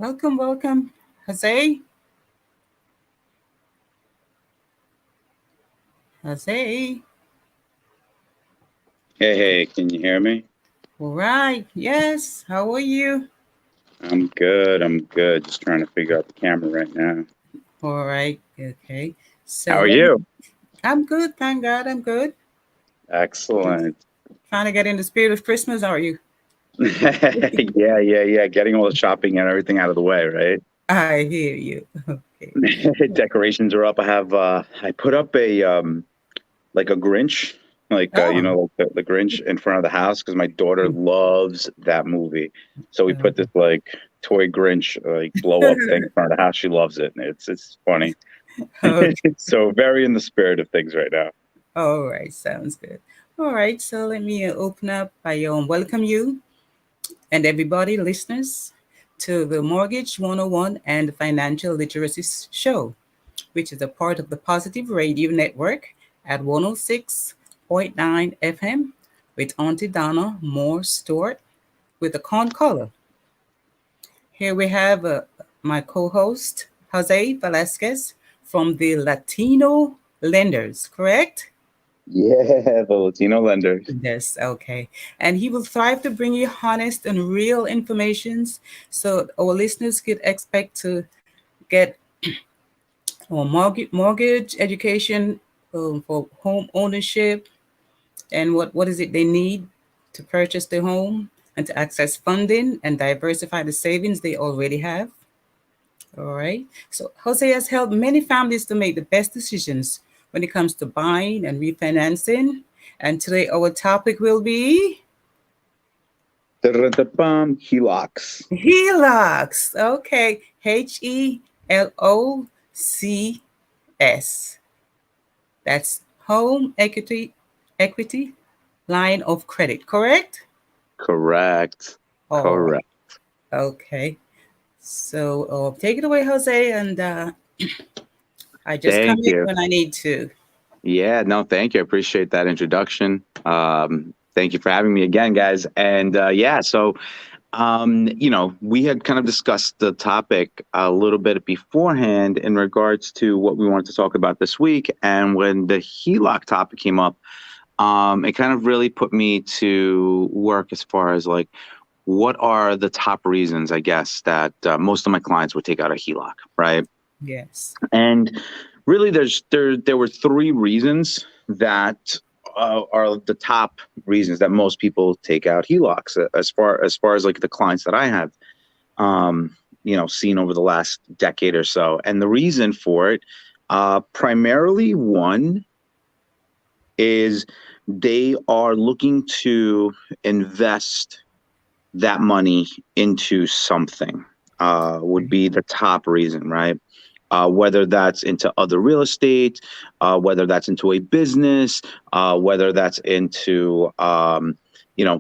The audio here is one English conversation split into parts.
Welcome, welcome, Jose. Jose. Hey, can you hear me? All right. Yes. How are you? I'm good. Just trying to figure out the camera right now. All right. Okay. How So are you? I'm good. Thank God. I'm good. Just Excellent. trying to get in the spirit of Christmas. Are you? Yeah. Getting all the shopping and everything out of the way, right? I hear you. Okay. Decorations are up. I put up a like a Grinch, Oh. like the Grinch in front of the house because my daughter loves that movie. So we put this uh, like toy Grinch like blow up thing in front of the house. She loves it. And it's funny. okay. So very in the spirit of things right now. All right. Sounds good. All right. So let me open up by welcome you and everybody, listeners, to the Mortgage 101 and Financial Literacy Show, which is a part of the Positive Radio Network at 106.9 FM with Auntie Donna Moore Stewart with a con color. Here we have my co host, Jose Velasquez from the Latino Lenders, correct? Yeah, the Latino lenders. Yes, okay. And he will thrive to bring you honest and real informations so our listeners could expect to get mortgage education for home ownership and what is it they need to purchase the home and to access funding and diversify the savings they already have. All right. So Jose has helped many families to make the best decisions when it comes to buying and refinancing. And today our topic will be HELOCs. HELOCs. Okay. HELOCS. That's home equity line of credit, correct? Correct. All right. Correct. Okay. So take it away, Jose. And I just come Thank in you. when I need to. Yeah, no, thank you. I appreciate that introduction. Thank you for having me again, guys. And we had kind of discussed the topic a little bit beforehand in regards to what we wanted to talk about this week. And when the HELOC topic came up, it kind of really put me to work as far as like, what are the top reasons, I guess, that most of my clients would take out a HELOC, right? Yes. And really, there were three reasons that are the top reasons that most people take out HELOCs as far as like the clients that I have, seen over the last decade or so. And the reason for it, primarily one is they are looking to invest that money into something, would be the top reason, right? Whether that's into other real estate, whether that's into a business, whether that's into,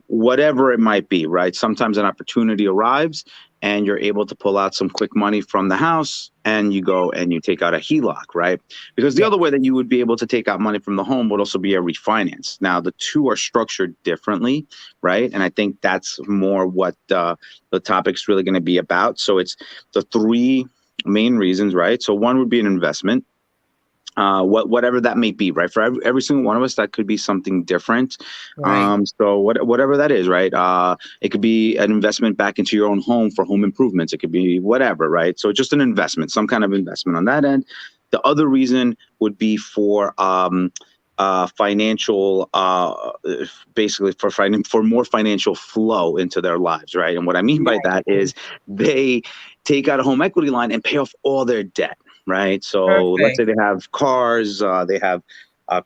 whatever it might be, right? Sometimes an opportunity arrives and you're able to pull out some quick money from the house and you go and you take out a HELOC, right? Because the Yeah. other way that you would be able to take out money from the home would also be a refinance. Now, the two are structured differently, right? And I think that's more what the topic's really going to be about. So it's the three main reasons, right? So one would be an investment, whatever that may be, right? For every single one of us, that could be something different. Right. So whatever that is, right? It could be an investment back into your own home for home improvements. It could be whatever, right? So just an investment, some kind of investment on that end. The other reason would be for financial, basically for more financial flow into their lives, right? And what I mean by that Right. is they take out a home equity line and pay off all their debt, right? So let's Perfect. say they have cars, they have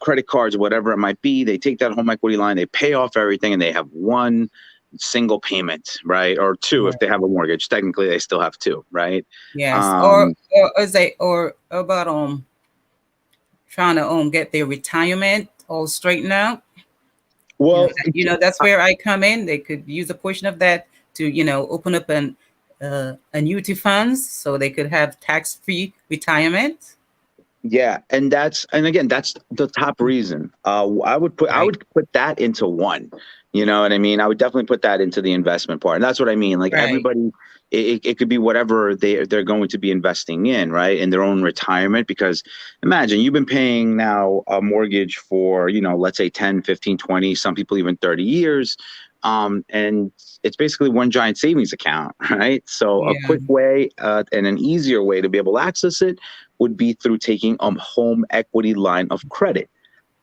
credit cards, whatever it might be. They take that home equity line, they pay off everything, and they have one single payment, right? Or two if they have a mortgage. Technically, they still have two, right? Yes. Um, Or about trying to get their retirement all straightened out. well, That's where I come in. They could use a portion of that to open up an annuity funds so they could have tax-free retirement. yeah, and again, that's the top reason. I Right. would put that into one. You know what I mean? I would definitely put that into the investment part, and that's what I mean. Like Right. everybody, it could be whatever they're going to be investing in, right, in their own retirement. Because imagine you've been paying now a mortgage for, let's say 10, 15, 20, some people even 30 years. And it's basically one giant savings account, right? So a Yeah. quick way and an easier way to be able to access it would be through taking a home equity line of credit.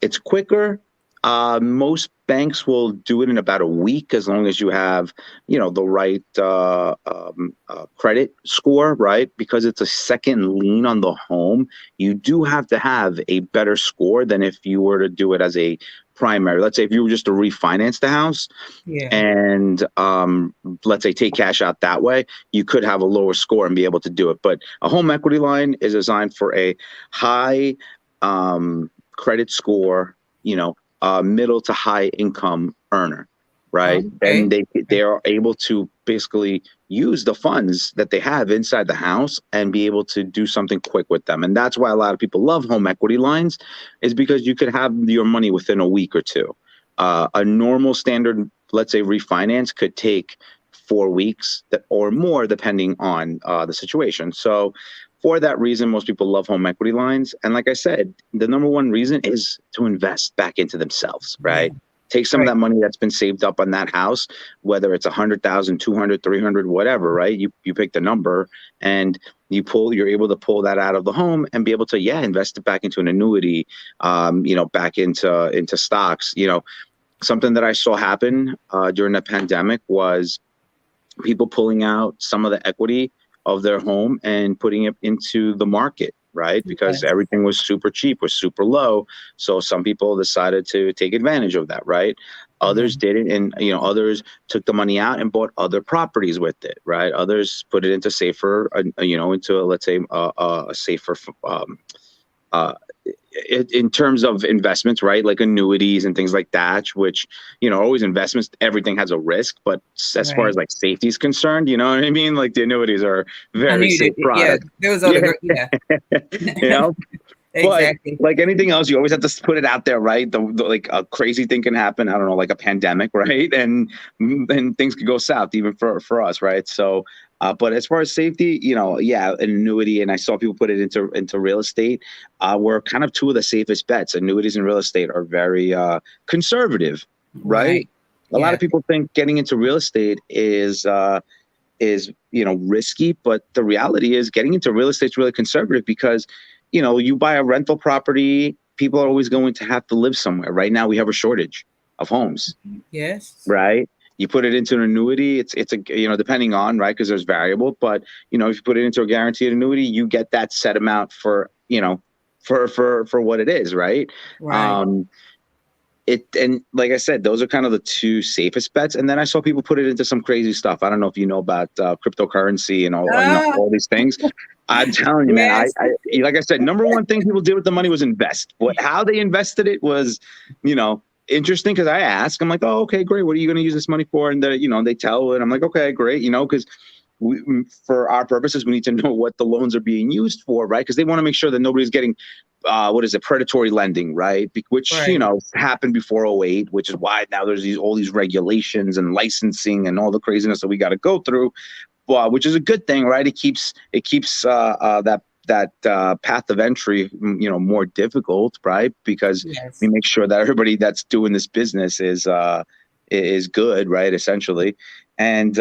It's quicker. Most banks will do it in about a week, as long as you have, the right credit score, right? Because it's a second lien on the home. You do have to have a better score than if you were to do it as a primary. Let's say if you were just to refinance the house Yeah. and let's say take cash out that way, you could have a lower score and be able to do it. But a home equity line is designed for a high credit score, middle to high income earner, right? Okay. And they are able to basically use the funds that they have inside the house and be able to do something quick with them. And that's why a lot of people love home equity lines, is because you could have your money within a week or two. A normal standard, let's say, refinance could take 4 weeks or more, depending on the situation. So for that reason, most people love home equity lines. And like I said, the number one reason is to invest back into themselves, Yeah. right? Take some of Right. that money that's been saved up on that house, whether it's 100,000, 200, 300, whatever, right? You pick the number and you're able to pull that out of the home and be able to, invest it back into an annuity, back into stocks. Something that I saw happen during the pandemic was people pulling out some of the equity of their home and putting it into the market, right? Because Yes. everything was super cheap, was super low. So some people decided to take advantage of that, right? Yeah. Others didn't. And, others took the money out and bought other properties with it, right? Others put it into safer, into, let's say, a safer uh, in terms of investments, right? Like annuities and things like that, which, always investments, everything has a risk. But as far as Right. like safety is concerned, you know what I mean? Like the annuities are I very knew safe that. Yeah. products. Those are the Yeah. good. Yeah. you know, but Exactly. like anything else, you always have to put it out there, right? Like a crazy thing can happen. I don't know, like a pandemic, right? And things could go south even for us, right? So, but as far as safety, an annuity, and I saw people put it into real estate. Were kind of two of the safest bets. Annuities and real estate are very conservative, right? Right. A lot Yeah. of people think getting into real estate is risky, but the reality is getting into real estate is really conservative because you buy a rental property, people are always going to have to live somewhere. Right now we have a shortage of homes, Yes. right? You put it into an annuity, it's a depending on, right, because there's variable, but if you put it into a guaranteed annuity, you get that set amount for for what it is, right? Right. um and like I said, those are kind of the two safest bets. And then I saw people put it into some crazy stuff. I don't know if you know about cryptocurrency and all Ah. all these things. I'm telling you, man. Yes. Like I said, number one thing people did with the money was invest. How they invested it was, interesting, because I asked, I'm like, oh, okay, great. What are you going to use this money for? And they tell, and I'm like, okay, great. Because for our purposes, we need to know what the loans are being used for, right? Because they want to make sure that nobody's getting what is it, predatory lending, right? Which Right. happened before '08, which is why now there's all these regulations and licensing and all the craziness that we got to go through. Which is a good thing, right? It keeps that path of entry, more difficult, right? Because we Yes. make sure that everybody that's doing this business is good, right? Essentially, and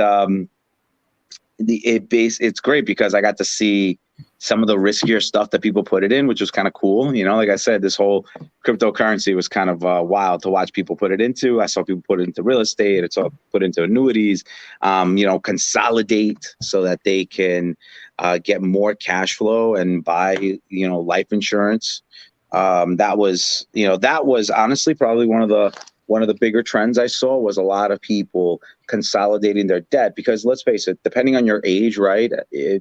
it's great because I got to see some of the riskier stuff that people put it in, which was kind of cool. Like I said, this whole cryptocurrency was kind of wild to watch people put it into. I saw people put it into real estate. It's all put into annuities, consolidate so that they can get more cash flow and buy, life insurance. That was honestly probably one of the bigger trends I saw was a lot of people consolidating their debt, because let's face it, depending on your age, right,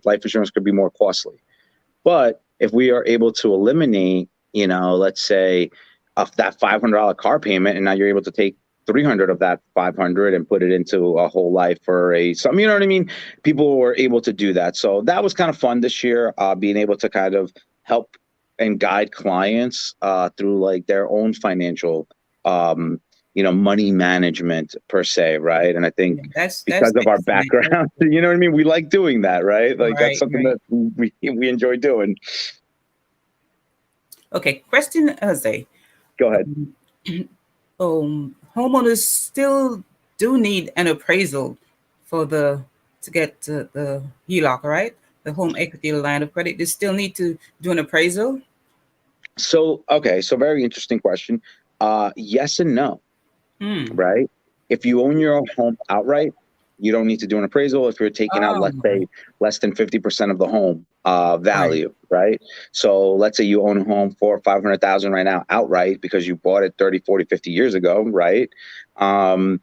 life insurance could be more costly. But if we are able to eliminate, let's say that $500 car payment, and now you're able to take 300 of that 500 and put it into a whole life for some, you know what I mean? People were able to do that. So that was kind of fun this year, being able to kind of help and guide clients through like their own financial um, money management per se, right? And I think Yeah, that's because of our excellent. That's background, good. you know what I mean? We like doing that, right? Like that's Right, something right. that we enjoy doing. Okay, question, Jose. Go ahead. Um, Homeowners still do need an appraisal for the to get the HELOC, right? The home equity line of credit. They still need to do an appraisal. So, okay, so very interesting question. Yes and no, Hmm. right? If you own your own home outright, you don't need to do an appraisal if you're taking out, let's Oh, say, less than 50% of the home right. value, right? So let's say you own a home for 500,000 right now outright because you bought it 30, 40, 50 years ago, right? Um,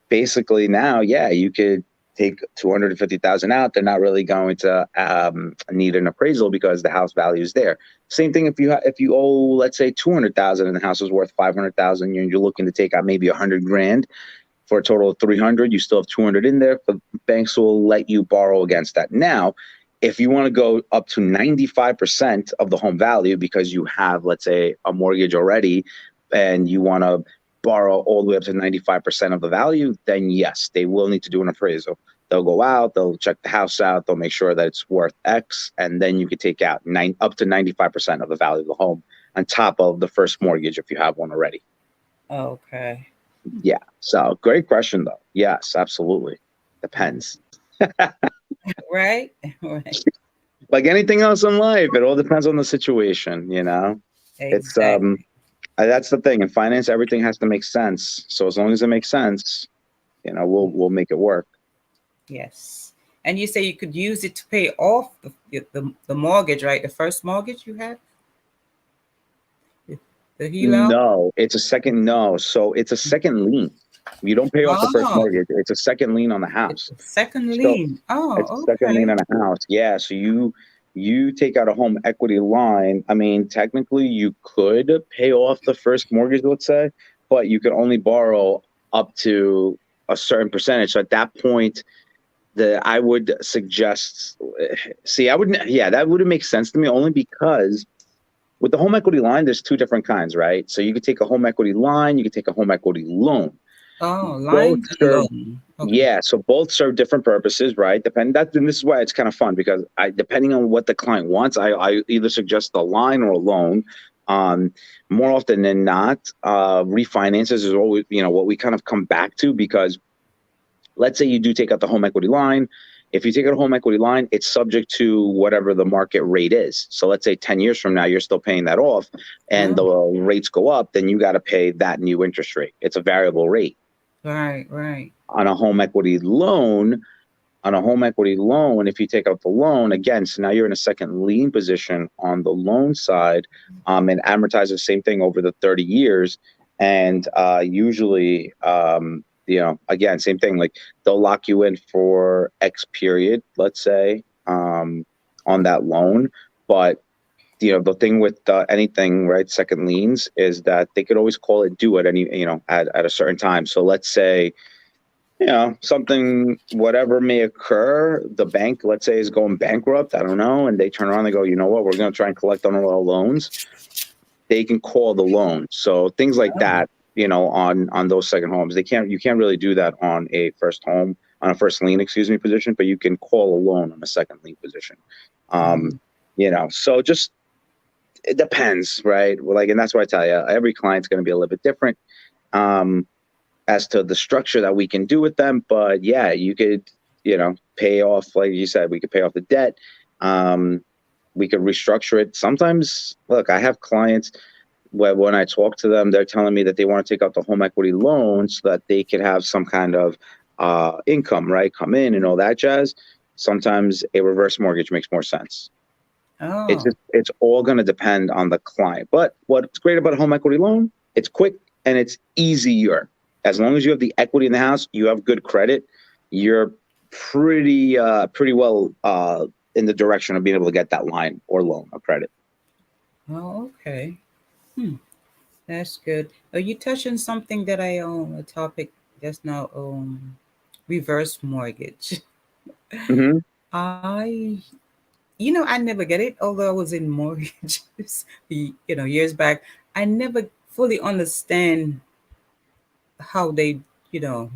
Basically now, yeah, you could take 250,000 out. They're not really going to need an appraisal because the house value is there. Same thing if you owe, let's say, 200,000 and the house is worth 500,000, you're looking to take out maybe 100 grand for a total of 300. You still have 200 in there. The banks will let you borrow against that. Now, if you want to go up to 95% of the home value because you have, let's say, a mortgage already, and you want to borrow all the way up to 95% of the value, then yes, they will need to do an appraisal. They'll go out, they'll check the house out, they'll make sure that it's worth X, and then you could take out up to 95% of the value of the home on top of the first mortgage if you have one already. Okay. Yeah. So great question though. Yes, absolutely. Depends. Right. Right. Like anything else in life, it all depends on the situation. It's Exactly. that's the thing. In finance, everything has to make sense. So as long as it makes sense, we'll make it work. Yes. And you say you could use it to pay off the mortgage, right? The first mortgage you had, the, the HELOC. No. So it's a second lien. You don't pay off the first Oh, mortgage. It's a second lien on the it's house. a second So lien. it's Oh, a second lien okay. on a house. Yeah. So you take out a home equity line. I mean, technically you could pay off the first mortgage, let's say, but you could only borrow up to a certain percentage. So at that point, I would suggest see, I wouldn't yeah, that wouldn't make sense to me only because with the home equity line, there's two different kinds, right? So you could take a home equity line, you could take a home equity loan. Oh, Both line and serve loan. Okay. Yeah, so both serve different purposes, right? And this is why it's kind of fun because depending on what the client wants, I either suggest a line or a loan. Um, More often than not, refinances is always, what we kind of come back to because let's say you do take out the home equity line. If you take out a home equity line, it's subject to whatever the market rate is. So let's say 10 years from now, you're still paying that off and the Oh, rates go up, then you got to pay that new interest rate. It's a variable rate. right, right. On a home equity loan, if you take out the loan again, so now you're in a second lien position on the loan side, and amortize the same thing over the 30 years. And usually, again, same thing, like they'll lock you in for X period, let's say, on that loan. But the thing with anything, right, second liens is that they could always call it due at any, at a certain time. So let's say something, whatever may occur, the bank, let's say, is going bankrupt. I don't know. And they turn around and they go, you know what? We're going to try and collect on all our loans. They can call the loan. So things like Oh, that, on those second homes, you can't really do that on a first home, on a first lien, excuse me, position, but you can call a loan on a second lien position. Um, um, so just, it depends, right? Well, like, and that's why I tell you, every client's going to be a little bit different. Um, as to the structure that we can do with them. But yeah, you could, pay off, like you said, we could pay off the debt. Um, we could restructure it. Sometimes, look, I have clients where when I talk to them, they're telling me that they want to take out the home equity loan so that they could have some kind of income, right? Come in and all that jazz. Sometimes a reverse mortgage makes more sense. oh, It's all going to depend on the client. But what's great about a home equity loan, it's quick and it's easier. As long as you have the equity in the house, you have good credit, you're pretty well in the direction of being able to get that line or loan of credit. oh, okay. Hmm, that's good. You touched on something that a topic just now, reverse mortgage. Hmm. I, I never get it, although I was in mortgages, years back. I never fully understand how they, you know,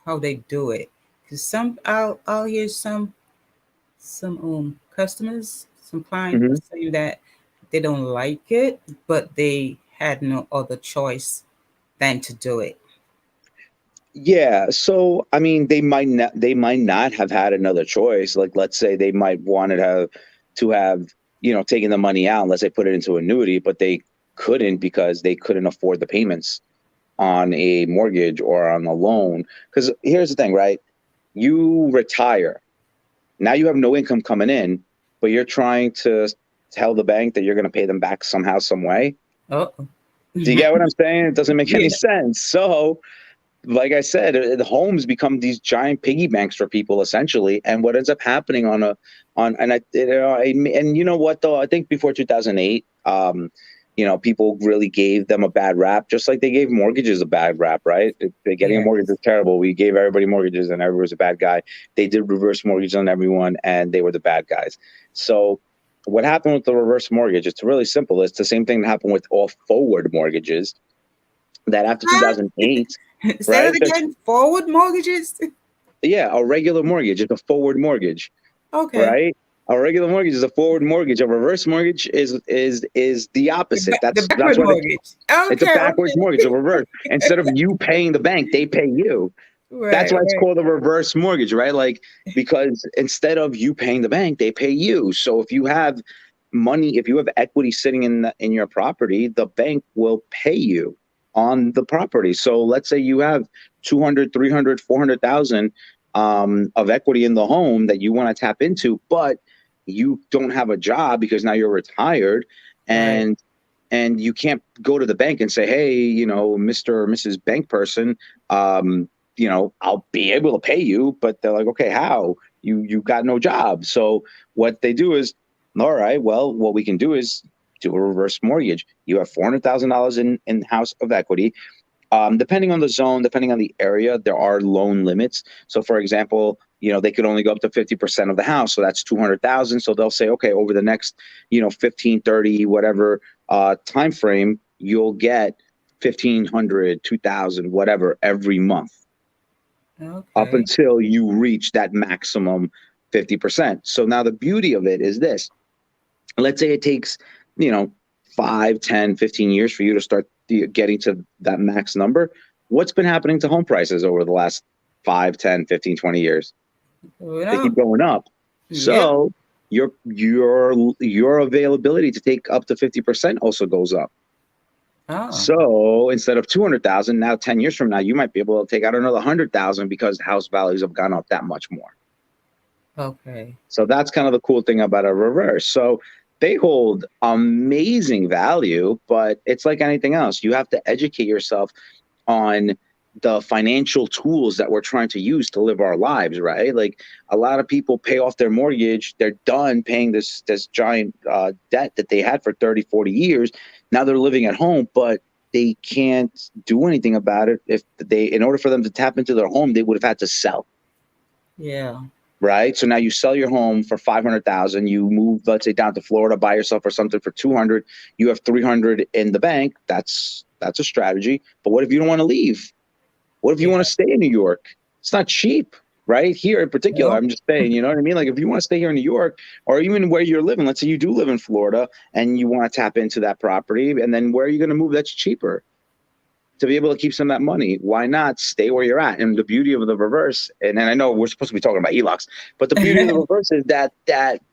how they do it. Because I'll hear some customers, some clients Mhm. say that they don't like it, but they had no other choice than to do it. Yeah, so I mean, they might not have had another choice. Like, let's say they might wanted to have taken the money out, let's say put it into annuity, but they couldn't because they couldn't afford the payments on a mortgage or on a loan. Because here's the thing, right? You retire. Now you have no income coming in, but you're trying to tell the bank that you're going to pay them back somehow, some way. Oh, Do you get what I'm saying? It doesn't make any yeah, sense. So, like I said, the homes become these giant piggy banks for people essentially. And what ends up happening on and and you know what though? I think before 2008, people really gave them a bad rap, just like they gave mortgages a bad rap, right? They getting a yes, mortgage is terrible. We gave everybody mortgages, and everybody was a bad guy. They did reverse mortgage on everyone, and they were the bad guys. So. What happened with the reverse mortgage? It's really simple. It's the same thing that happened with all forward mortgages. That after Huh? 2008, Say that right? again. Forward mortgages. Yeah, a regular mortgage is a forward mortgage, Okay, right? A regular mortgage is a forward mortgage. A reverse mortgage is the opposite. the That's backward why mortgage. it's a Okay, backwards okay. mortgage, a reverse. Instead of you paying the bank, they pay you. That's Right, why it's right, called a reverse mortgage, right? Like, because instead of you paying the bank, they pay you. So if you have money, if you have equity sitting in your property, the bank will pay you on the property. So let's say you have 200, 300, 400,000 of equity in the home that you want to tap into, but you don't have a job because now you're retired, right. and you can't go to the bank and say, hey, Mr. or Mrs. Bank person, I'll be able to pay you. But they're like, okay, how? You got no job. So what they do is, all right, well, what we can do is do a reverse mortgage. You have $400,000 in house of equity. Depending on the zone, depending on the area, there are loan limits. So, for example, they could only go up to 50% of the house. So that's 200,000. So they'll say, okay, over the next, 15, 30, whatever time frame, you'll get 1,500, 2,000, whatever, every month up Okay, until you reach that maximum 50%. So now the beauty of it is this. Let's say it takes, you know, 5, 10, 15 years for you to start getting to that max number. What's been happening to home prices over the last 5, 10, 15, 20 years? going They keep up. going up. Yep. So your availability to take up to 50% also goes up. Oh, So instead of 200,000, now 10 years from now, you might be able to take out another 100,000 because house values have gone up that much more. okay. So that's kind of the cool thing about a reverse. So they hold amazing value, but it's like anything else. You have to educate yourself on the financial tools that we're trying to use to live our lives, right? Like, a lot of people pay off their mortgage, they're done paying this giant debt that they had for 30, 40 years. Now they're living at home, but they can't do anything about it. If they, in order for them to tap into their home, they would have had to sell. Yeah. Right. So now you sell your home for 500,000. You move, let's say, down to Florida, buy yourself for something for 200. You have 300 in the bank. That's a strategy. But what if you don't want to leave? What if you want Yeah. to stay in New York? It's not cheap, right? Here in particular, No. I'm just saying, you know what I mean? Like, if you want to stay here in New York, or even where you're living, let's say you do live in Florida and you want to tap into that property, and then where are you going to move that's cheaper? To be able to keep some of that money, why not stay where you're at? And the beauty of the reverse, and I know we're supposed to be talking about ELOCs, but the beauty of the reverse is that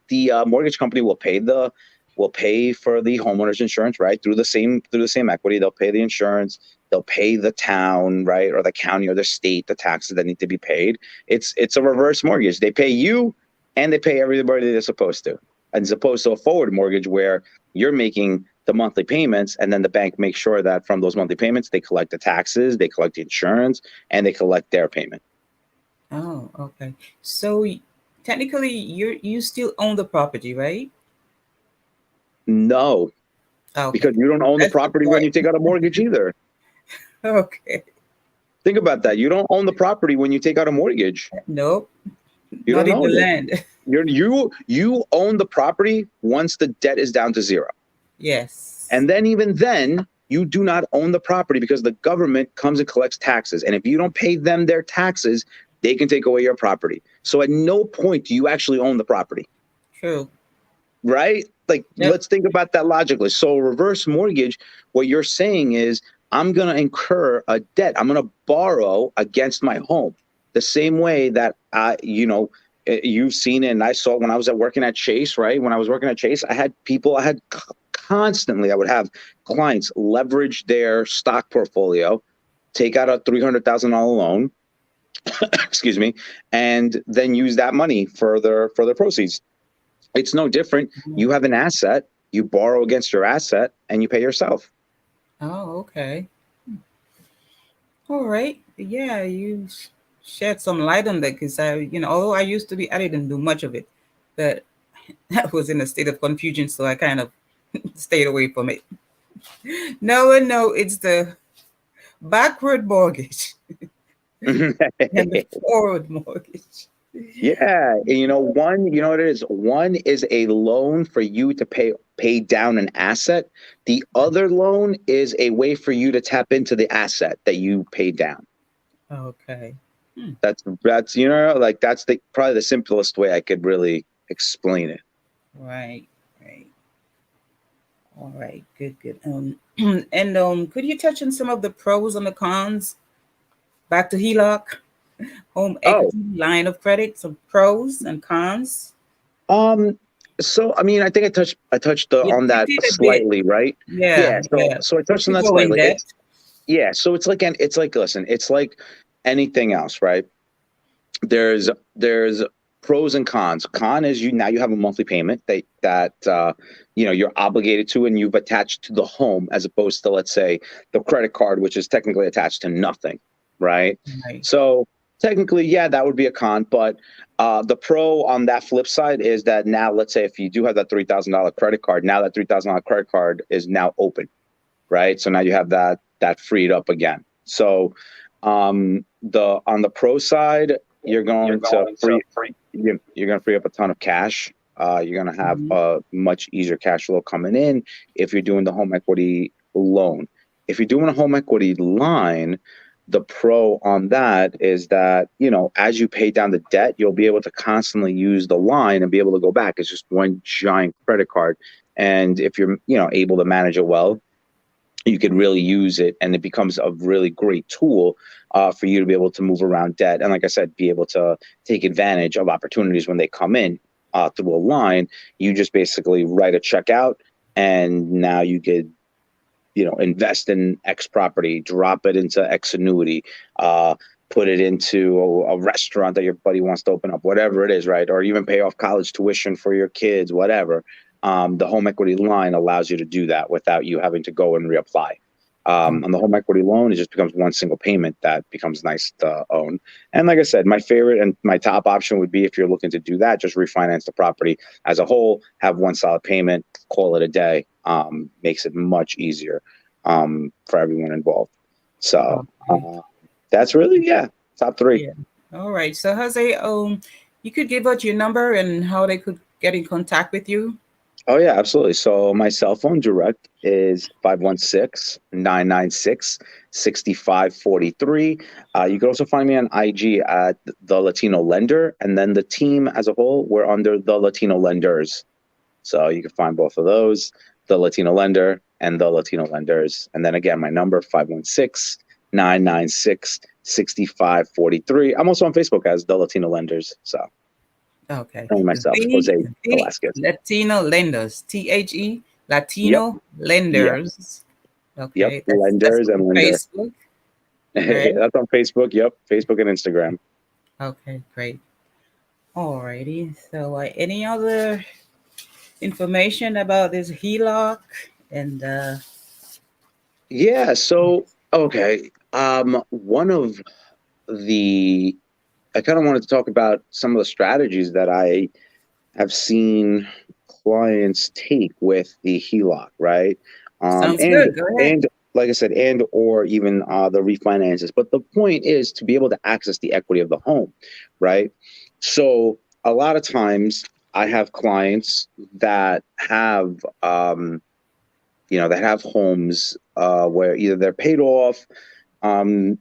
the mortgage company will pay for the homeowner's insurance, right, through the same equity. They'll pay the insurance, they'll pay the town, right, or the county or the state the taxes that need to be paid. It's a reverse mortgage. They pay you, and they pay everybody they're supposed to, as opposed to a forward mortgage where you're making the monthly payments, and then the bank makes sure that from those monthly payments, they collect the taxes, they collect the insurance, and they collect their payment. Oh, okay. So technically, you still own the property, right? No, Okay. because you don't own the That's the property when you point. take out a mortgage either. Okay. Think about that. You don't own the property when you take out a mortgage. Nope. You Not don't in the own it. land. You own the property once the debt is down to zero. Yes. And then even then, You do not own the property because the government comes and collects taxes. And if you don't pay them their taxes, they can take away your property. So at no point do you actually own the property, True. right? Like, Yep. let's think about that logically. So reverse mortgage, what you're saying is, I'm going to incur a debt. I'm going to borrow against my home the same way that, you've seen it. And I saw when I was working at Chase, right? When I was working at Chase, I had constantly, I would have clients leverage their stock portfolio, take out a $300,000 loan, excuse me, and then use that money for their proceeds. It's no different. You have an asset, you borrow against your asset, and you pay yourself. Oh, okay. All right. Yeah, you shed some light on that because although I used to be, I didn't do much of it, but I was in a state of confusion, so I kind of stayed away from it. No, it's the backward mortgage and the forward mortgage. Yeah, and you know what it is? One is a loan for you to pay down an asset. The other loan is a way for you to tap into the asset that you paid down. Okay. Hmm. That's like that's probably the simplest way I could really explain it. Right. Right. All right. Good. And could you touch on some of the pros and the cons? Back to HELOC, home Oh, equity line of credit, some pros and cons. um, so I mean, I think I touched on You that did a bit. slightly, right? Yeah, Yeah, so yeah. so I But touched on to that go in slightly. depth. Yeah, so it's like listen, it's like anything else, right? There's pros and cons. Con is you have a monthly payment that you're obligated to, and you've attached to the home, as opposed to, let's say, the credit card, which is technically attached to nothing, right? Right. So technically, yeah, that would be a con. But the pro on that flip side is that now, let's say if you do have that $3,000 credit card, now that $3,000 credit card is now open, right? So now you have that freed up again. So the on the pro side, you're going to you're going to free up a ton of cash. You're going to have Mhm. a much easier cash flow coming in if you're doing the home equity loan. If you're doing a home equity line, the pro on that is that, as you pay down the debt, you'll be able to constantly use the line and be able to go back. It's just one giant credit card. And if you're, able to manage it well, you could really use it, and it becomes a really great tool for you to be able to move around debt. And like I said, be able to take advantage of opportunities when they come in through a line. You just basically write a check out, and now you could, invest in X property, drop it into X annuity, put it into a restaurant that your buddy wants to open up, whatever it is, right? Or even pay off college tuition for your kids, whatever. The home equity line allows you to do that without you having to go and reapply. On the home equity loan, it just becomes one single payment that becomes nice to own. And like I said, my favorite and my top option would be, if you're looking to do that, just refinance the property as a whole, have one solid payment, call it a day. Makes it much easier for everyone involved. So Okay. that's really, yeah, top three. Yeah. All right. So Jose, you could give out your number and how they could get in contact with you. Oh yeah, absolutely. So my cell phone direct is 516-996-6543. You can also find me on IG at the Latino Lender, and then the team as a whole, we're under the Latino Lenders. So you can find both of those, the Latino Lender and the Latino Lenders. And then again, my number 516-996-6543. I'm also on Facebook as the Latino Lenders. So Okay. and myself, Jose The Velasquez. Latino Lenders. THE Yep. Latino Yep. Lenders. Yep. Okay. That's Lenders on and Lender. Facebook, right? That's on Facebook. Yep. Facebook and Instagram. Okay, great. Alrighty. So, any other information about this HELOC and Yeah. So, okay. One of the, I kind of wanted to talk about some of the strategies that I have seen clients take with the HELOC, right? sounds And good. Go ahead. and like I said, and or even the refinances. But the point is to be able to access the equity of the home, right? So a lot of times I have clients that have that have homes where either they're paid off,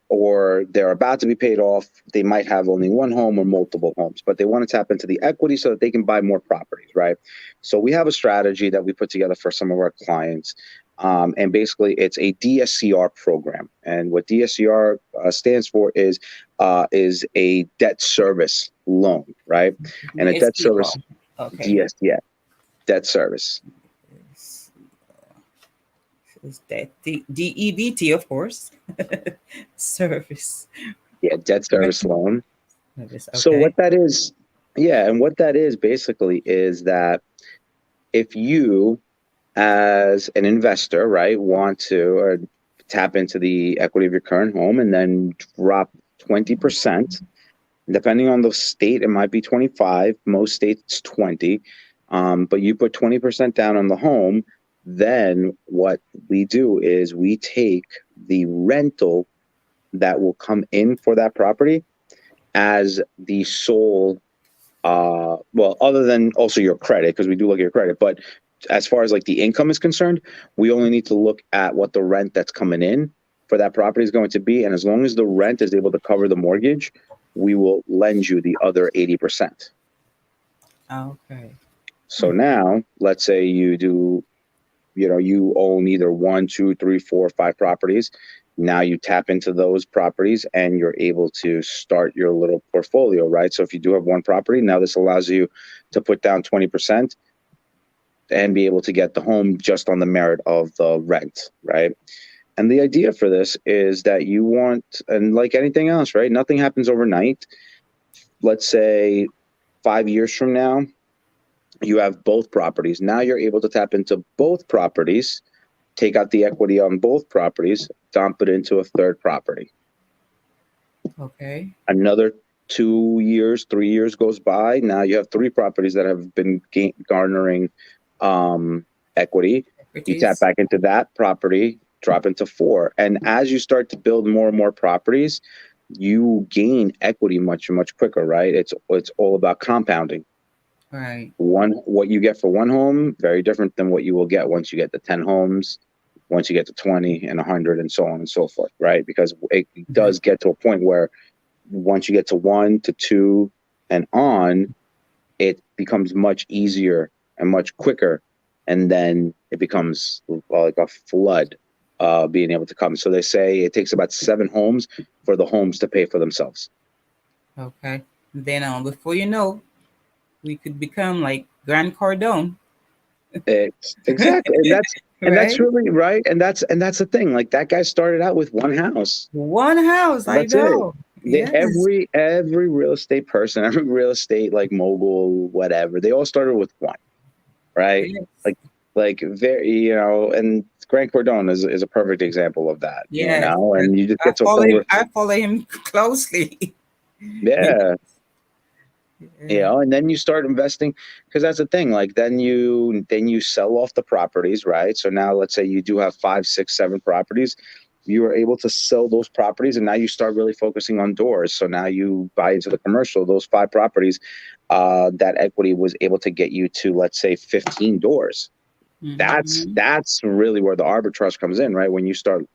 or they're about to be paid off. They might have only one home or multiple homes, but they want to tap into the equity so that they can buy more properties, right? So we have a strategy that we put together for some of our clients. And basically, it's a DSCR program. And what DSCR stands for is a debt service loan, right? And a debt SPR. service, Okay. DS, yeah, debt service. Yes. Is that DEBT, of course. Service. Yeah, debt service loan. Service. So Okay. what that is, yeah, and what that is basically is that if you, as an investor, right, want to tap into the equity of your current home and then drop 20%, depending on the state, it might be 25, most states 20, but you put 20% down on the home, then what we do is we take the rental that will come in for that property as the sole, well, other than also your credit, because we do look at your credit, but as far as like the income is concerned, we only need to look at what the rent that's coming in for that property is going to be. And as long as the rent is able to cover the mortgage, we will lend you the other 80%. Okay. So now let's say you do, you own either one, two, three, four, five properties. Now you tap into those properties and you're able to start your little portfolio, right? So if you do have one property, now this allows you to put down 20% and be able to get the home just on the merit of the rent, right? And the idea for this is that you want, and like anything else, right? Nothing happens overnight. Let's say 5 years from now, you have both properties. Now you're able to tap into both properties, take out the equity on both properties, dump it into a third property. Okay. Another 2 years, 3 years goes by. Now you have three properties that have been garnering equity. You tap Equities. back into that property, drop into four. And as you start to build more and more properties, you gain equity much, much quicker, right? It's all about compounding. Right. What you get for one home, very different than what you will get once you get to 10 homes, once you get to 20 and 100 and so on and so forth, right? Because it Right. does get to a point where once you get to one to two and on, it becomes much easier and much quicker. And then it becomes like a flood being able to come. So they say it takes about 7 homes for the homes to pay for themselves. Okay. Then before you know, we could become like Grant Cardone. Exactly. And that's Right? really right. And that's the thing. Like that guy started out with one house. One house, I That's it. know. Yes. Every real estate person, every real estate like mogul, whatever, they all started with one, right? Yes. Like very, and Grant Cardone is a perfect example of that, Yes. and you just I get to a follow point him. where, I follow him closely. Yes. yeah, Yeah. and then you start investing, because that's the thing. Like then you sell off the properties, right? So now let's say you do have 5, 6, 7 properties. You are able to sell those properties, and now you start really focusing on doors. So now you buy into the commercial. Those 5 properties, that equity was able to get you to, let's say, 15 doors. That's Mm-hmm. that's really where the arbitrage comes in, right? When you start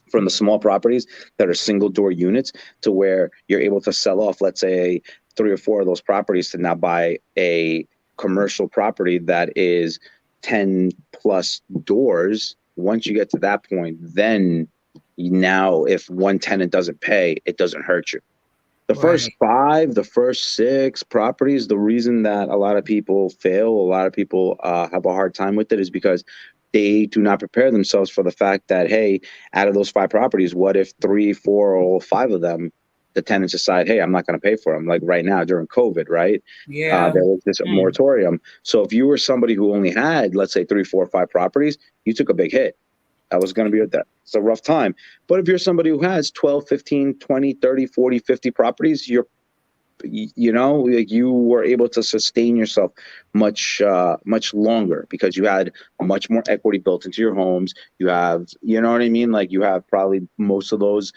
from the small properties that are single door units to where you're able to sell off, let's say, 3 or 4 of those properties to now buy a commercial property that is 10 plus doors. Once you get to that point, then now if one tenant doesn't pay, it doesn't hurt you. The first Right. 5, the first 6 properties, the reason that a lot of people fail, a lot of people have a hard time with it, is because they do not prepare themselves for the fact that, hey, out of those 5 properties, what if 3, 4, or 5 of them, the tenants decide, hey, I'm not going to pay for them? Like right now during COVID, right? Yeah. There was this Mm. moratorium. So if you were somebody who only had, let's say, 3, 4, 5 properties, you took a big hit. That was going to be that. It's a rough time. But if you're somebody who has 12, 15, 20, 30, 40, 50 properties, like you were able to sustain yourself much longer because you had much more equity built into your homes. You have, you know what I mean? Like you have probably most of those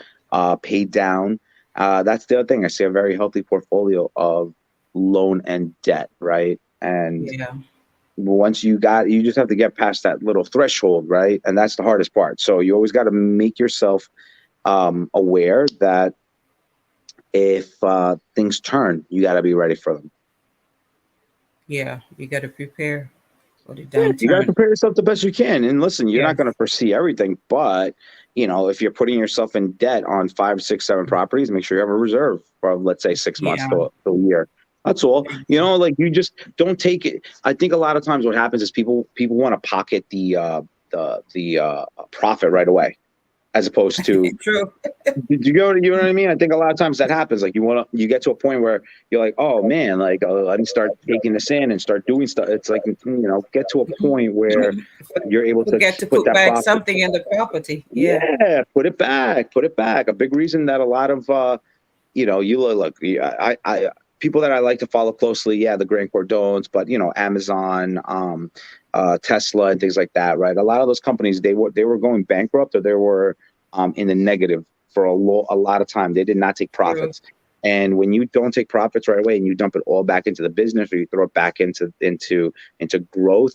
paid down. That's the other thing. I see a very healthy portfolio of loan and debt, right? And Yeah. once you just have to get past that little threshold, right? And that's the hardest part. So you always got to make yourself aware that if things turn, you got to be ready for them. Yeah, you got to prepare for the Yeah, you got to downturn. prepare yourself the best you can. And listen, you're not Yes. going to foresee everything, but if you're putting yourself in debt on 5, 6, 7 properties, make sure you have a reserve for, let's say, 6 months Yeah. to a year. That's all. Like you just don't take it. I think a lot of times what happens is people want to pocket the profit right away, as opposed to, True. did you go? You know what I mean? I think a lot of times that happens. Like you get to a point where you're like, oh man, like let me start taking this in and start doing stuff. It's like get to a point where you're able to Forget to put put that back profit. something in the property. Yeah. Yeah, put it back, put it back. A big reason that a lot of you look, I people that I like to follow closely, yeah, the Grant Cordones, but Amazon, Tesla, and things like that, right? A lot of those companies they were going bankrupt, or they were in the negative for a lot of time. They did not take True. profits. And when you don't take profits right away and you dump it all back into the business, or you throw it back into growth,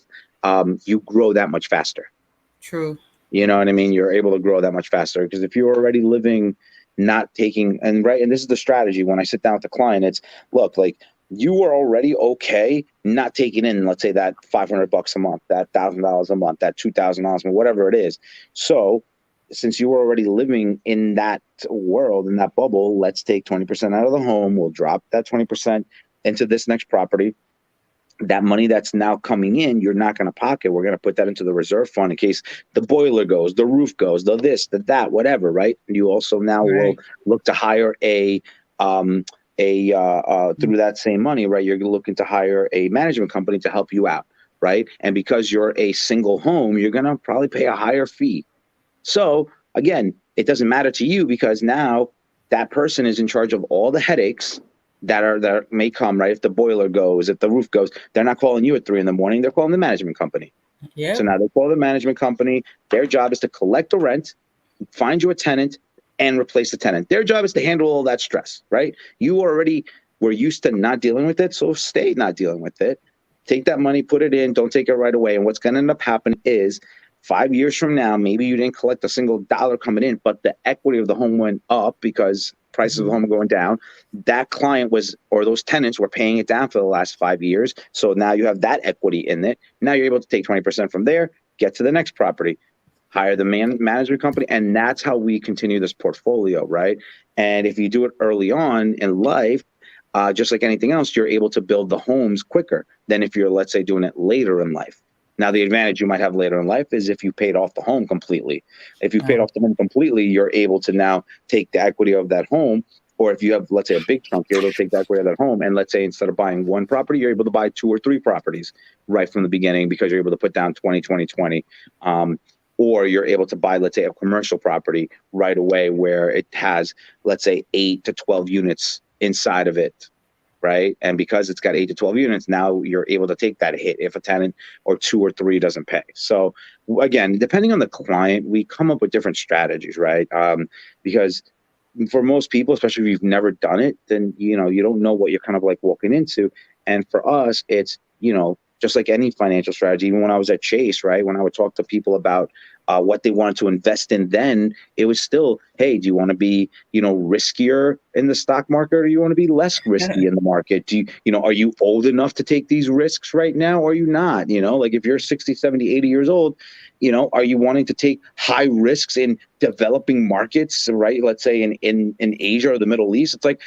you grow that much faster. True. You know what I mean? You're able to grow that much faster, because if you're already living, not taking, and this is the strategy when I sit down with the client, it's, look, like, you are already okay not taking in, let's say, that $500 a month, that $1,000 a month, that $2,000 a month, whatever it is. So since you were already living in that world, in that bubble, let's take 20% out of the home. We'll drop that 20% into this next property. That money that's now coming in, you're not going to pocket. We're going to put that into the reserve fund in case the boiler goes, the roof goes, the this, the that, whatever, right? And you also now will Right. look to hire through that same money, right? You're looking to hire a management company to help you out, right? And because you're a single home, you're going to probably pay a higher fee. So again, it doesn't matter to you, because now that person is in charge of all the headaches that may come, right? If the boiler goes, if the roof goes, they're not calling you at 3 in the morning. They're calling the management company. So Yeah. now they call the management company. Their job is to collect the rent, find you a tenant, and replace the tenant. Their job is to handle all that stress, right? You already were used to not dealing with it, so stay not dealing with it. Take that money, put it in, don't take it right away. And what's going to end up happening is, 5 years from now, maybe you didn't collect a single dollar coming in, but the equity of the home went up because prices of the home are going down. That client or those tenants were paying it down for the last 5 years. So now you have that equity in it. Now you're able to take 20% from there, get to the next property, hire the management company. And that's how we continue this portfolio, right? And if you do it early on in life, just like anything else, you're able to build the homes quicker than if you're, let's say, doing it later in life. Now, the advantage you might have later in life is if you paid off the home completely. If you paid Oh, off the home completely, you're able to now take the equity of that home. Or if you have, let's say, a big chunk, you're able to take the equity of that home. And let's say instead of buying one property, you're able to buy 2 or 3 properties right from the beginning, because you're able to put down 20, 20, 20. Or you're able to buy, let's say, a commercial property right away where it has, let's say, 8 to 12 units inside of it, right? And because it's got 8 to 12 units, now you're able to take that hit if a tenant or 2 or 3 doesn't pay. So again, depending on the client, we come up with different strategies, right? Because for most people, especially if you've never done it, then you don't know what you're kind of like walking into. And for us, it's just like any financial strategy. Even when I was at Chase, right, when I would talk to people about what they wanted to invest in, then it was still, hey, do you want to be riskier in the stock market, or do you want to be less risky in the market? Are you old enough to take these risks right now, or are you not? Like, if you're 60, 70, 80 years old, are you wanting to take high risks in developing markets, right? Let's say in Asia or the Middle East. It's like,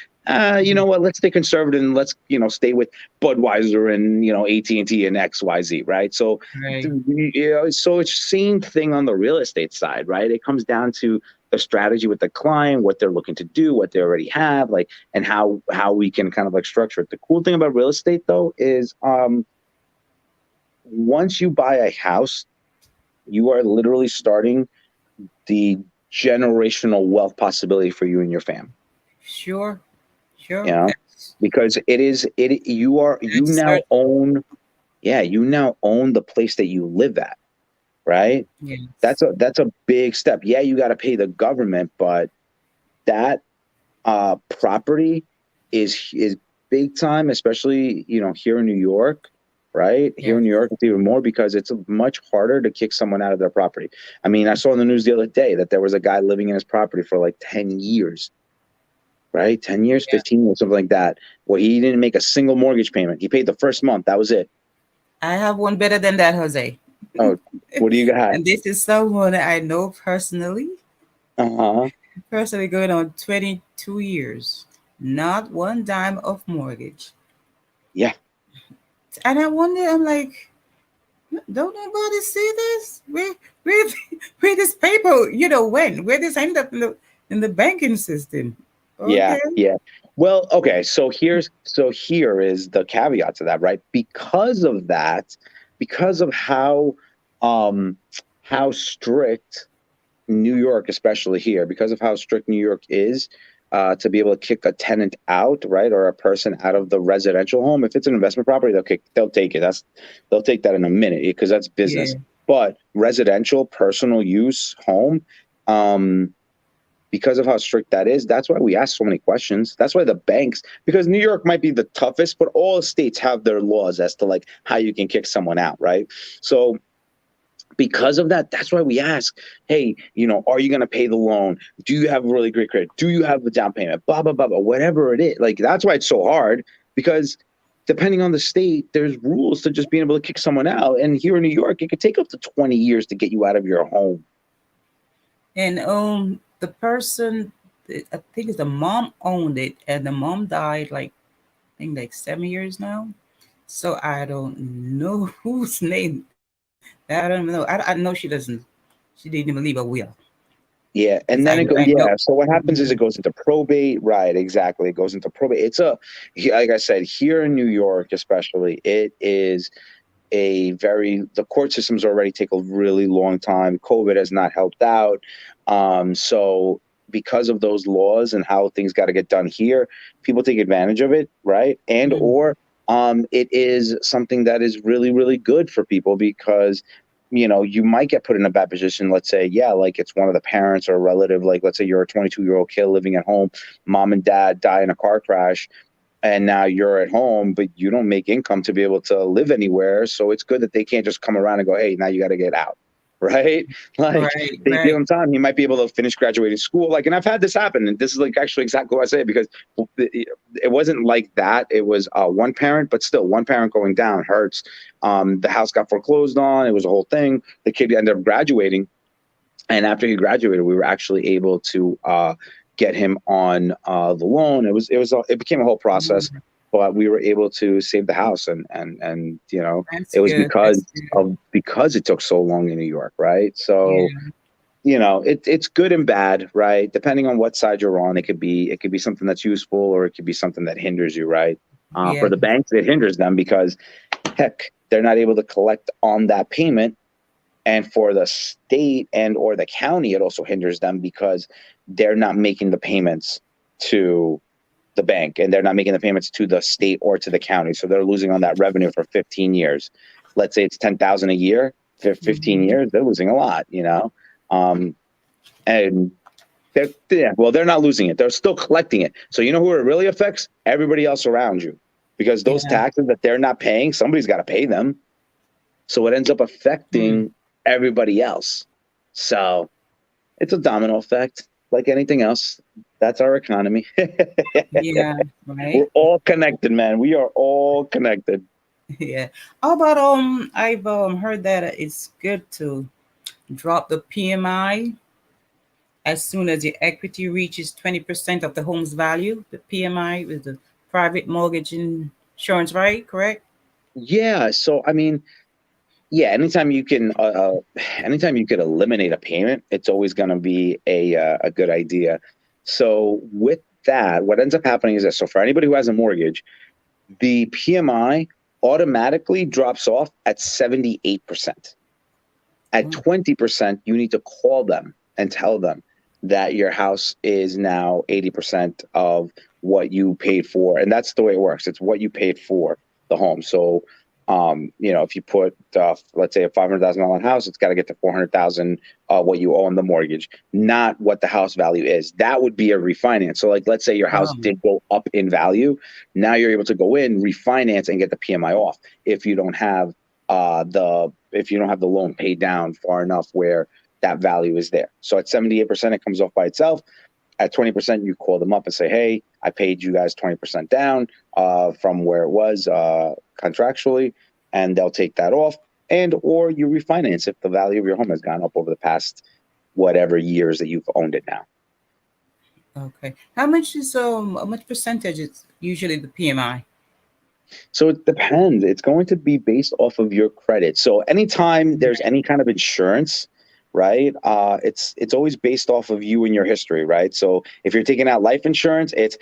you know what? Let's stay conservative and let's stay with Budweiser and AT&T and XYZ, right? So right. so it's same thing on the real estate side, right? It comes down to the strategy with the client, what they're looking to do, what they already have, like, and how we can kind of like structure it. The cool thing about real estate, though, is once you buy a house, you are literally starting the generational wealth possibility for you and your family. Sure. Sure. You know, because you That's now certain. own, yeah, you now own the place that you live at, right? Yes. That's a big step. Yeah, you got to pay the government, but that property is big time, especially here in New York. right? Here in Yes. New York, it's even more because it's much harder to kick someone out of their property. I mean, I saw in the news the other day that there was a guy living in his property for like 10 years, right? 10 years, Yeah. 15 years, something like that, where he didn't make a single mortgage payment. He paid the first month. That was it. I have one better than that, Jose. Oh, what do you got? And this is someone I know personally, Uh-huh. going on 22 years. Not one dime of mortgage. Yeah. And I wonder, I'm like, don't nobody see this? Where, where this paper, where this end up in the banking system? Yeah, Okay. yeah. Well, okay, here is the caveat to that, right? Because of that, because of um how strict New York, especially here, because of how strict New York is, to be able to kick a tenant out, right, or a person out of the residential home. If it's an investment property, they'll take it. They'll take that in a minute because that's Yeah. business. But residential, personal use home, um, because of how strict that is, that's why we ask so many questions. That's why the banks, because New York might be the toughest, but all states have their laws as to like how you can kick someone out, right? So because of that, that's why we ask, hey, are you going to pay the loan? Do you have really great credit? Do you have the down payment? Blah, blah, blah, blah, whatever it is. Like, that's why it's so hard, because depending on the state, there's rules to just being able to kick someone out. And here in New York, it could take up to 20 years to get you out of your home. And the person, I think it's the mom owned it, and the mom died like I think like 7 years now. So I don't know whose name. I don't know. I know she doesn't. She didn't even leave a will. Yeah, Because and then I know. yeah. So what happens is Mhm. it goes into probate, right? Exactly, it goes into probate. Like I said, here in New York, especially, it is the court systems already take a really long time. COVID has not helped out. So because of those laws and how things got to get done here, people take advantage of it, right? And Mm. or it is something that is really, really good for people because you might get put in a bad position. Let's say, yeah, like it's one of the parents or a relative. Like, let's say you're a 22-year-old kid living at home, mom and dad die in a car crash, and now you're at home, but you don't make income to be able to live anywhere. So it's good that they can't just come around and go, hey, now you got to get out. Right. Like Right, they give right. him time. He might be able to finish graduating school. Like, and I've had this happen. And this is like actually exactly what I say, because it wasn't like that. It was one parent, but still one parent going down hurts. The house got foreclosed on. It was a whole thing. The kid ended up graduating, and after he graduated, we were actually able to get him on the loan. It became a whole process, Mm. but we were able to save the house, and That's it was good. That's good. because it took so long in New York, right? So Yeah. it's good and bad, right? Depending on what side you're on, it could be something that's useful, or it could be something that hinders you, right? Yeah. For the banks, it hinders them because heck, they're not able to collect on that payment, and for the state and or the county, it also hinders them because they're not making the payments to the bank, and they're not making the payments to the state or to the county, so they're losing on that revenue for 15 years. Let's say it's 10,000 a year for 15 Hmm. years, they're losing a lot, um, and they're not losing it, they're still collecting it. So who it really affects? Everybody else around you, because those Yeah. taxes that they're not paying, somebody's got to pay them. So it ends up Mm. affecting everybody else. So it's a domino effect, like anything else. That's our economy. Yeah. We're Right. all connected, man. We are all connected. Yeah. How about I've heard that it's good to drop the PMI as soon as your equity reaches 20% of the home's value. The PMI is the private mortgage insurance, right? Correct? Yeah. So I mean, yeah. Anytime you could eliminate a payment, it's always going to be a good idea. So with that, what ends up happening is this. So for anybody who has a mortgage, the PMI automatically drops off at 78%. At Oh. 20%, you need to call them and tell them that your house is now 80% of what you paid for. And that's the way it works. It's what you paid for the home. So If you put, let's say, a $500,000 house, it's got to get to 400,000, what you owe on the mortgage, not what the house value is. That would be a refinance. So, like, let's say your house did go up in value. Now you're able to go in, refinance, and get the PMI off if you don't have the loan paid down far enough where that value is there. So at 78%, it comes off by itself. At 20%, you call them up and say, hey, I paid you guys 20% down from where it was contractually, and they'll take that off. And or you refinance if the value of your home has gone up over the past whatever years that you've owned it now. Okay. How much percentage is usually the PMI? So it depends. It's going to be based off of your credit. So anytime there's any kind of insurance, right? It's always based off of you and your history, right? So if you're taking out life insurance, it's,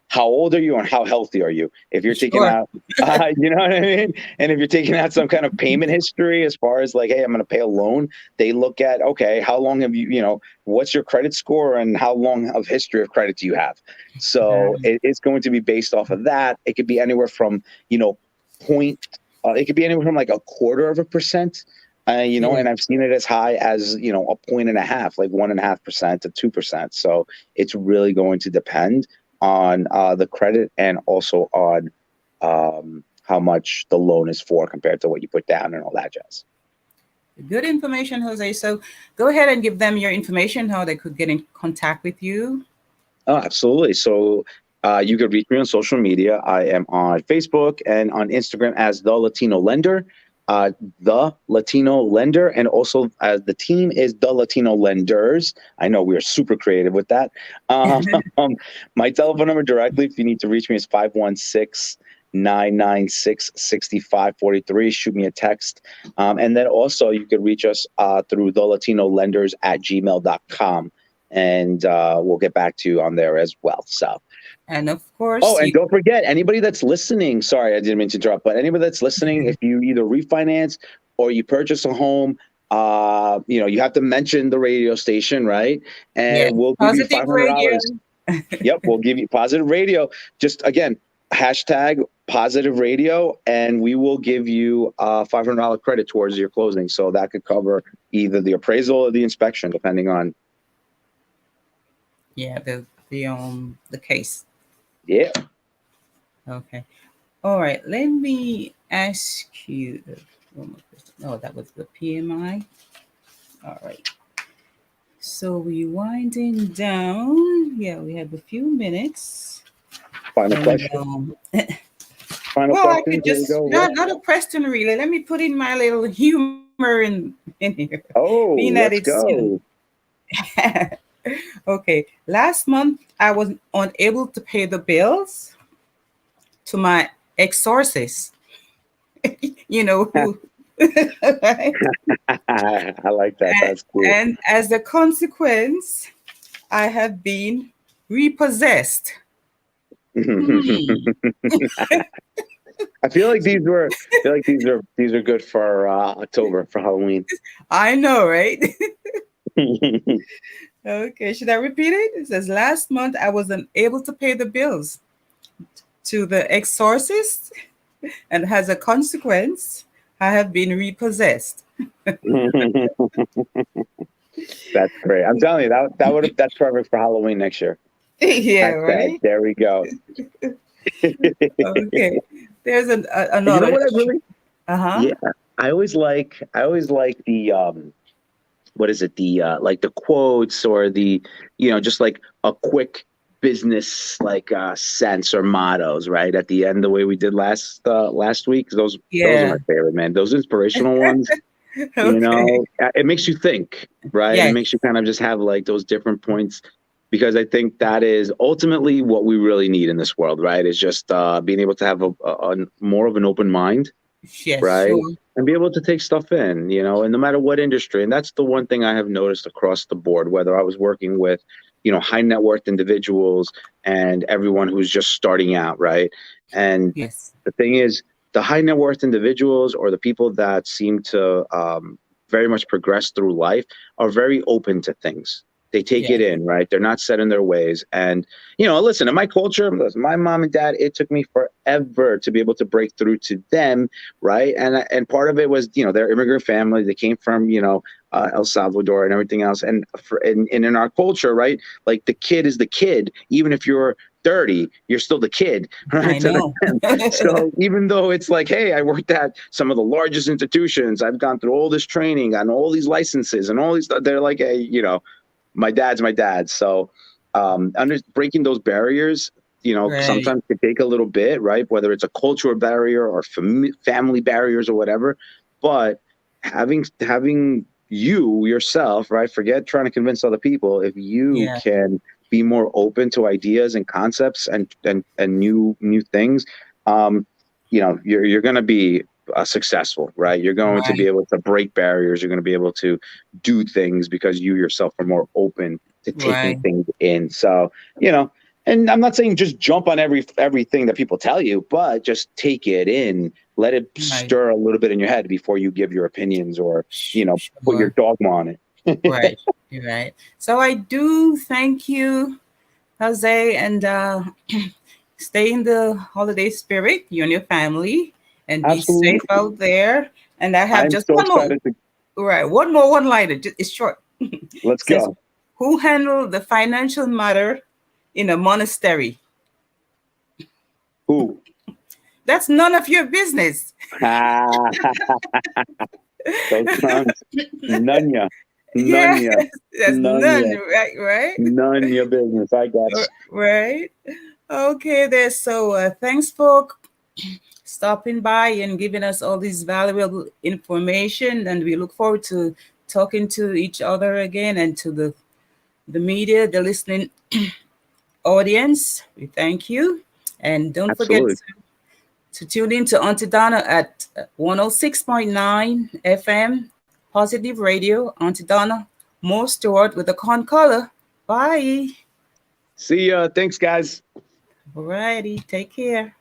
how old are you and how healthy are you? If you're taking out, you know what I mean? And if you're taking out some kind of payment history, as far as like, hey, I'm going to pay a loan, they look at, okay, how long have you, what's your credit score and how long of history of credit do you have? So it's going to be based off of that. It could be anywhere from, it could be anywhere from like 1/4%. And I've seen it as high as, 1.5%, like 1.5% to 2%. So it's really going to depend on the credit and also on how much the loan is for compared to what you put down and all that jazz. Good information, Jose. So go ahead and give them your information, how they could get in contact with you. Oh, absolutely. So you can reach me on social media. I am on Facebook and on Instagram as The Latino Lender. The Latino Lender, and also the team is The Latino Lenders. I know we are super creative with that. My telephone number directly, if you need to reach me, is 516-996-6543. Shoot me a text. And then also you can reach us through thelatinolenders@gmail.com. And we'll get back to you on there as well. So. And of course. Oh, and don't forget, anybody that's listening, sorry, I didn't mean to interrupt, but anybody that's listening, if you either refinance or you purchase a home, you have to mention the radio station, right? And we'll give you $500. Yep, we'll give you Positive Radio. Just, again, hashtag Positive Radio, and we will give you $500 credit towards your closing. So that could cover either the appraisal or the inspection, depending on. Yeah, the case. Yeah. Okay. All right. Let me ask you. Oh, that was the PMI. All right. So we're winding down. Yeah, we have a few minutes. Final question. Final well, question. I could just not a question really. Let me put in my little humor in here. Oh, let's go. Okay. Last month, I was unable to pay the bills to my ex-sources. Who. Right? I like that. That's cool. And as a consequence, I have been repossessed. I feel like these are good for October, for Halloween. I know, right? Okay, should I repeat it? It says, last month I was unable to pay the bills to the exorcist, and as a consequence, I have been repossessed. That's great. I'm telling you, that's perfect for Halloween next year. Yeah, right? There we go. Okay. There's another. You know what I really? Yeah. I always like the what is it? The like the quotes or the just like a quick business sense or mottos, right? At the end, the way we did last week. Those are my favorite, man. Those inspirational ones. Okay. It makes you think, right? Yes. It makes you kind of just have like those different points. Because I think that is ultimately what we really need in this world, right? Is just being able to have a more of an open mind, right? Sure. And be able to take stuff in, and no matter what industry. And that's the one thing I have noticed across the board, whether I was working with, high net worth individuals and everyone who's just starting out, right? And the thing is, the high net worth individuals or the people that seem to very much progress through life are very open to things. They take Yeah. it in, right? They're not set in their ways. And, listen, in my culture, listen, my mom and dad, it took me forever to be able to break through to them, right? And part of it was, their immigrant family. They came from, El Salvador and everything else. And in our culture, right? Like the kid is the kid, even if you're 30, you're still the kid, right? I To know. them. So even though it's like, hey, I worked at some of the largest institutions, I've gone through all this training, gotten all these licenses and all these, they're like, hey, my dad's my dad. So breaking those barriers, Right. sometimes can take a little bit, right? Whether it's a cultural barrier or family barriers or whatever. But having you yourself, right? Forget trying to convince other people. If you Yeah. can be more open to ideas and concepts and new things, you're going to be successful, right? You're going to be Right. able to break barriers. You're going to be able to do things because you yourself are more open to taking Right. things in. So, and I'm not saying just jump on everything that people tell you, but just take it in, let it Right. stir a little bit in your head before you give your opinions or, put your Sure. dogma on it. Right. You're right. So I do thank you, Jose, and stay in the holiday spirit, you and your family, and be safe Absolutely. out there. And I have I'm just so one more, excited to right? One more one liner. It's short. let's Says, go. who handled the financial matter in a monastery? Who? That's none of your business. Those clowns. None ya. None Yeah, ya. that's None none, ya. right? Right? None your business. I guess. Right? Okay, there. So thanks for stopping by and giving us all this valuable information. And we look forward to talking to each other again and to the media, the listening audience. We thank you. And don't forget Absolutely. to tune in to Auntie Donna at 106.9 FM, Positive Radio. Auntie Donna, more Stewart with a con color. Bye. See ya. Thanks, guys. Alrighty. Take care.